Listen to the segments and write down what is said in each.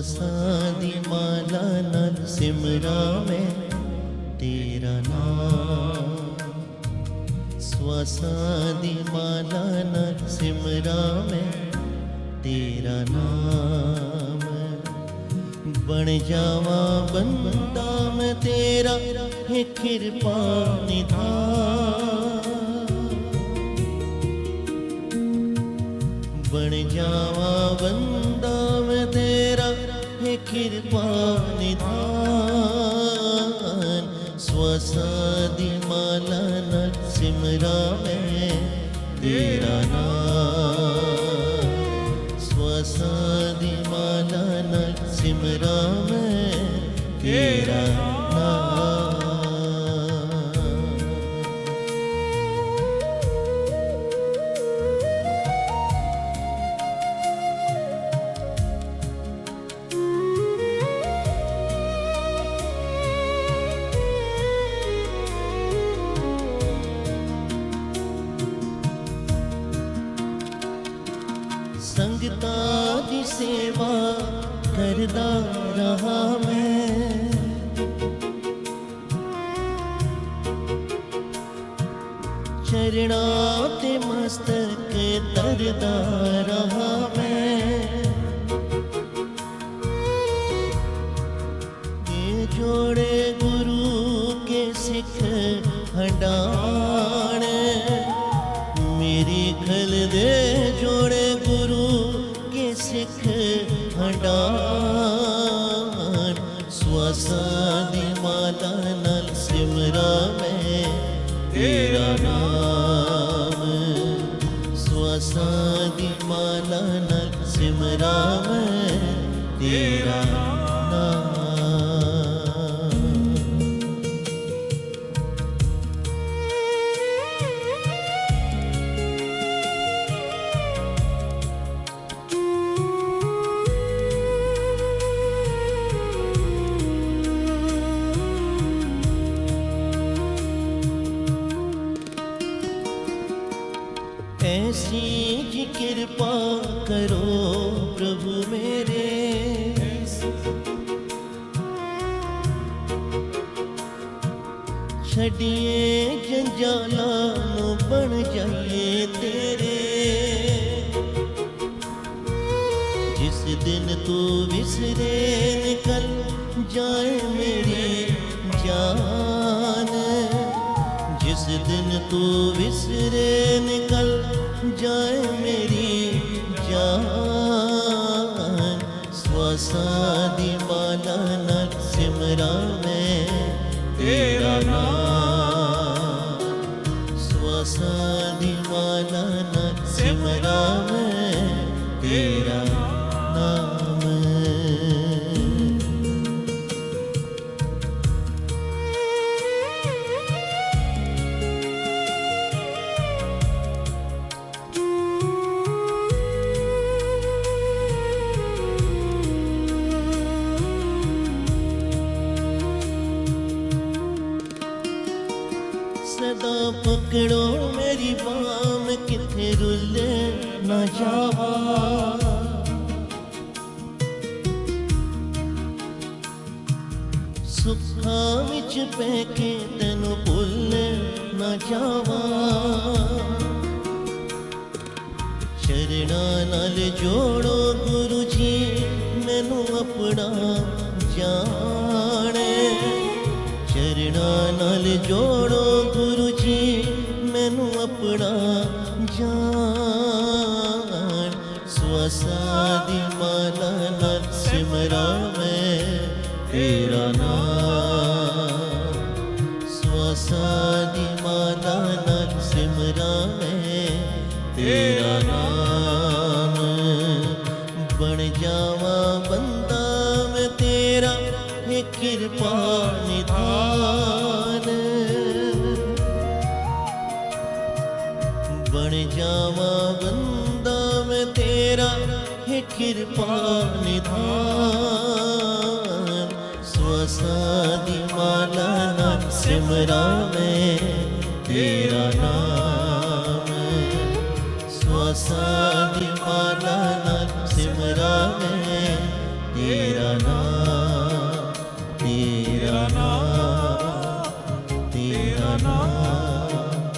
ਸਵਾਸਾਂ ਦੀ ਮਾਲਾ ਨਾਲ ਸਿਮਰਾਂ ਮੈਂ ਤੇਰਾ ਨਾਮ। ਸਵਾਸਾਂ ਦੀ ਮਾਲਾ ਨਾਲ ਸਿਮਰਾਂ ਮੈਂ ਤੇਰਾ ਨਾਮ। ਬਣ ਜਾਵਾਂ ਬੰਦਾ ਮੈਂ ਤੇਰਾ ਹੈ ਕਿਰਪਾ ਨਿਧਾਨ। बन जावा बंदा मैं तेरा है कृपा निधान। स्वसादी माला नर सिमरा मैं तेरा नाम। स्वसादी माला नर सिमरा मैं तेरा नाम। संगता दी सेवा करदा रहा मैं, चरणा ते मस्तक तरदा रहा मैं। ये जोड़े गुरु के सिख हंडाण, मेरी खल दे जोड़े गुरु के सिख हंडान। स्वसादी माला नल सिमरा मैं तेरा नाम। स्वसादी माला नल सिमरा मैं तेरा नाम। ऐसी जी कृपा करो प्रभु मेरे, छड़िए जंजाला नु बन जाइए तेरे। जिस दिन तू विसरे निकल जाए मेरी जान। जिस दिन तू विसरे निकल जाए मेरी जान। स्वसादी माला नर सिमरा मैं तेरा नाम। स्वसादी माला नर सिमरा मैं तेरा नाम। सदा पकड़ो मेरी बाम किथे रुले ना जावा। सुखा विच पैके तेनू भुल ना जावा। चरणा नाल जोड़ो गुरु जी मैनू अपना जाने। चरणा नाल जोड़ो गुरु जी मैनू अपना जान। स्वसादी माला नर सिमरा मैं तेरा नाम। स्वसादी माला नर सिमरा मैं तेरा नाम। बन जावा बंदा मैं तेरा है कृपा निधान। बन जावा बंदा मैं तेरा है कृपा निधान। स्वसादी माला नर सिमरा मैं तेरा नाम। स्वसादी माला नर सिमरा मैं तेरा नाम, तेरा नाम, तेरा नाम,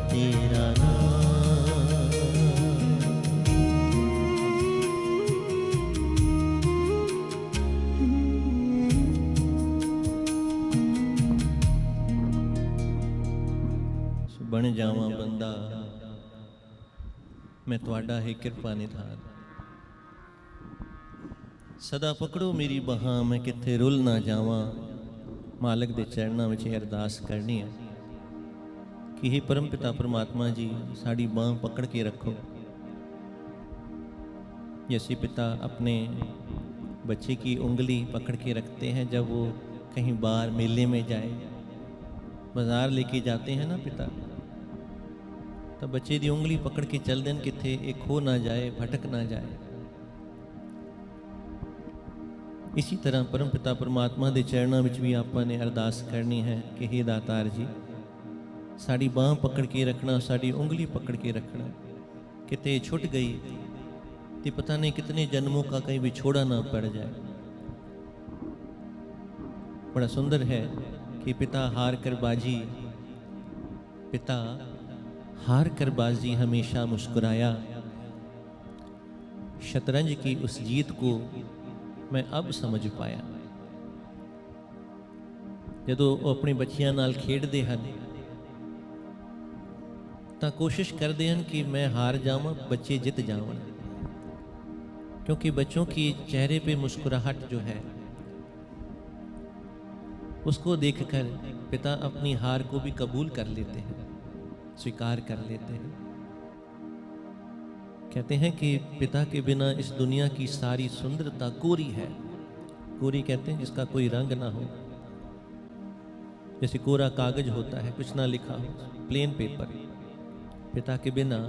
तेरा नाम। बन जावा बंदा मैं तुहाडा है किरपा निधान। सदा पकड़ो मेरी बाहां मैं किथे रुल ना जावां। मालक दे चरणों में अरदास करनी है कि हे परम पिता परमात्मा जी साड़ी बांह पकड़ के रखो। जैसे पिता अपने बच्चे की उंगली पकड़ के रखते हैं जब वो कहीं बाहर मेले में जाए, बाजार लेके जाते हैं ना पिता, तब बच्चे दी उंगली पकड़ के चल देन किथे एक खो ना जाए, भटक ना जाए। इसी तरह परम पिता परमात्मा दे चरणों में भी आपां ने अरदास करनी है कि हे दातार जी साड़ी बांह पकड़ के रखना, साड़ी उंगली पकड़ के रखना। किते छुट गई तो पता नहीं कितने जन्मों का कहीं विछोड़ा ना पड़ जाए। बड़ा सुंदर है कि पिता हार कर बाजी, पिता हार कर बाजी हमेशा मुस्कुराया। शतरंज की उस जीत को मैं अब समझ पाया। जदों वो अपने बच्चियां नाल खेडदे हन तां कोशिश करते हैं कि मैं हार जावां, बच्चे जित जावन, क्योंकि बच्चों की चेहरे पे मुस्कुराहट जो है उसको देखकर पिता अपनी हार को भी कबूल कर लेते हैं, स्वीकार कर लेते हैं। कहते हैं कि पिता के बिना इस दुनिया की सारी सुंदरता कोरी है। कोरी कहते हैं जिसका कोई रंग ना हो, जैसे कोरा कागज होता है, कुछ ना लिखा हो, प्लेन पेपर। पिता के बिना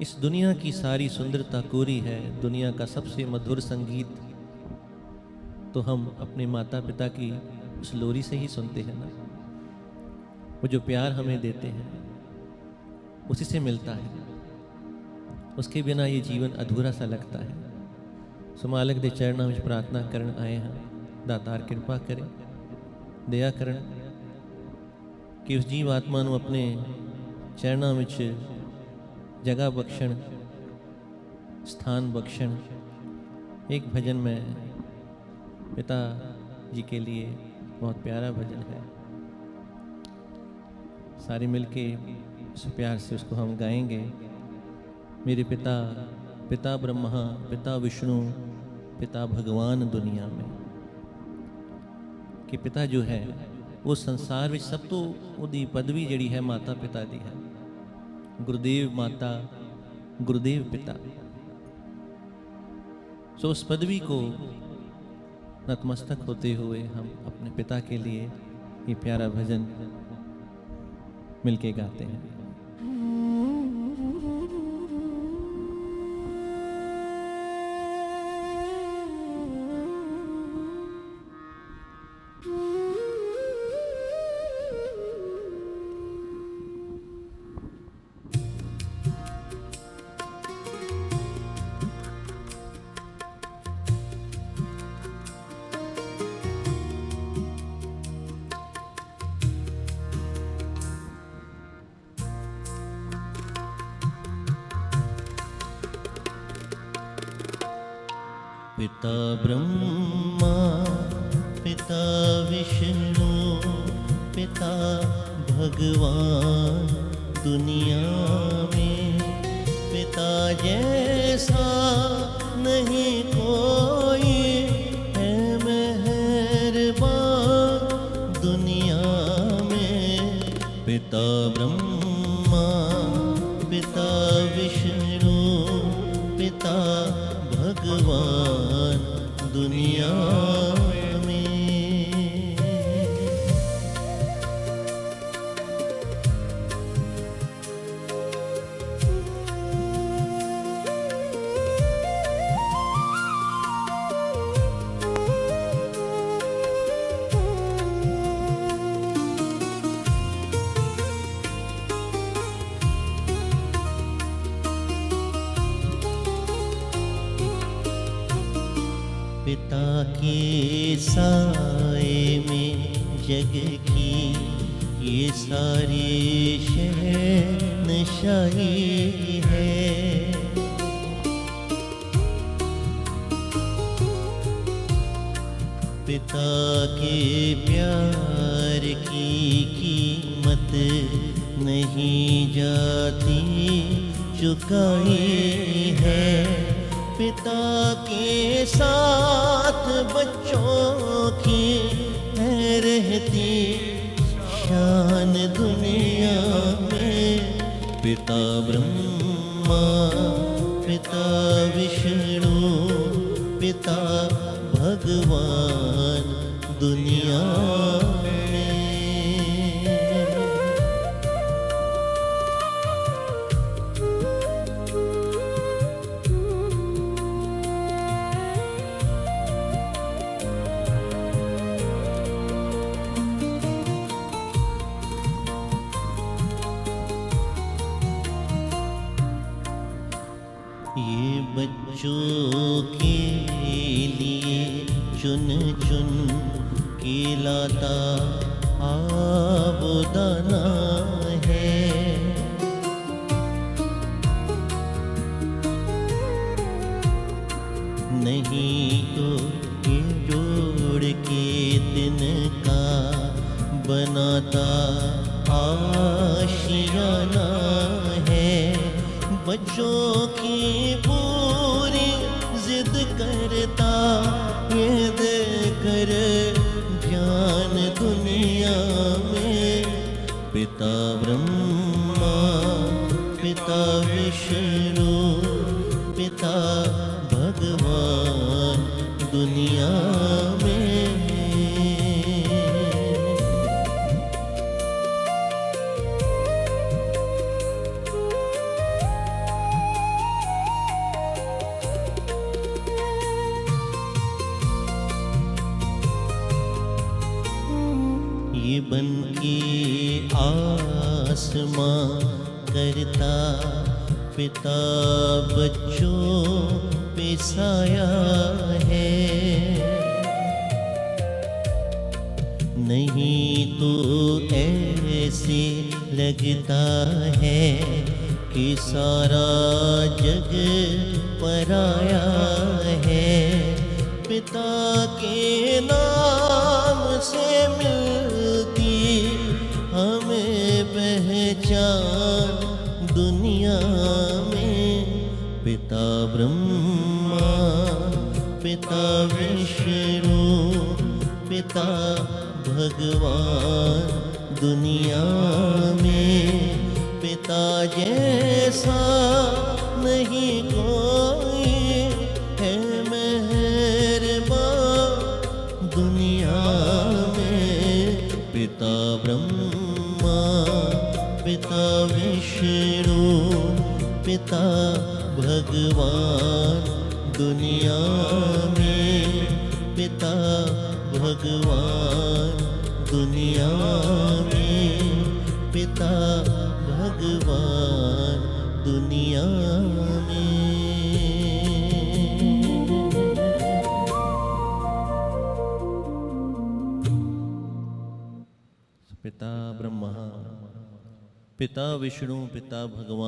इस दुनिया की सारी सुंदरता कोरी है। दुनिया का सबसे मधुर संगीत तो हम अपने माता पिता की उस लोरी से ही सुनते हैं ना। वो जो प्यार हमें देते हैं उसी से मिलता है, उसके बिना ये जीवन अधूरा सा लगता है। सो मालक दे चरणों में प्रार्थना करन आए हैं, दातार कृपा करें, दया करन कि उस जीव आत्मा नूं अपने चरणों में जगह बख्शण, स्थान बख्शण। एक भजन में पिता जी के लिए बहुत प्यारा भजन है, सारे मिलके उस प्यार से उसको हम गाएंगे। मेरे पिता, पिता ब्रह्मा, पिता विष्णु, पिता भगवान दुनिया में। कि पिता जो है वो संसार में सब तो उदी पदवी जड़ी है माता पिता दी है। गुरुदेव माता, गुरुदेव पिता। सो उस पदवी को नतमस्तक होते हुए हम अपने पिता के लिए ये प्यारा भजन मिलके गाते हैं। पिता ब्रह्मा, पिता विष्णु, पिता भगवान दुनिया में। पिता जैसा नहीं कोई है मेहरबान दुनिया में। पिता ब्रह्मा, पिता विष्णु, पिता भगवान दुनिया में। पिता के साए में जग की ये सारी शहनशाही है। पिता के प्यार की कीमत नहीं जाती चुकाई है। पिता के साथ बच्चों की है रहती शान दुनिया में। पिता ब्रह्मा, पिता विष्णु, पिता भगवान दुनिया में। ये बच्चों के लिए चुन चुन के लाता आबुदाना है। नहीं तो ये जोड़ के दिन का बनाता आशियाना है। बच्चों की पूरी जिद करता ये देकर ज्ञान दुनिया में। पिता ब्रह्मा, पिता विष्णु, पिता भगवान दुनिया में। ये बन के आसमां करता पिता बच्चों पे साया है। नहीं तो ऐसे लगता है कि सारा जग पराया है। पिता के नाम से मिलती हमें पहचान दुनिया में। पिता ब्रह्मा, पिता विष्णु, पिता भगवान दुनिया में। पिता जैसा नहीं कोई है मेहरबान दुनिया में। पिता ब्रह्मा, पिता विष्णु, पिता भगवान दुनिया में। पिता भगवान दुनिया में। पिता भगवान दुनिया में। पिता ब्रह्मा, पिता विष्णु, पिता भगवान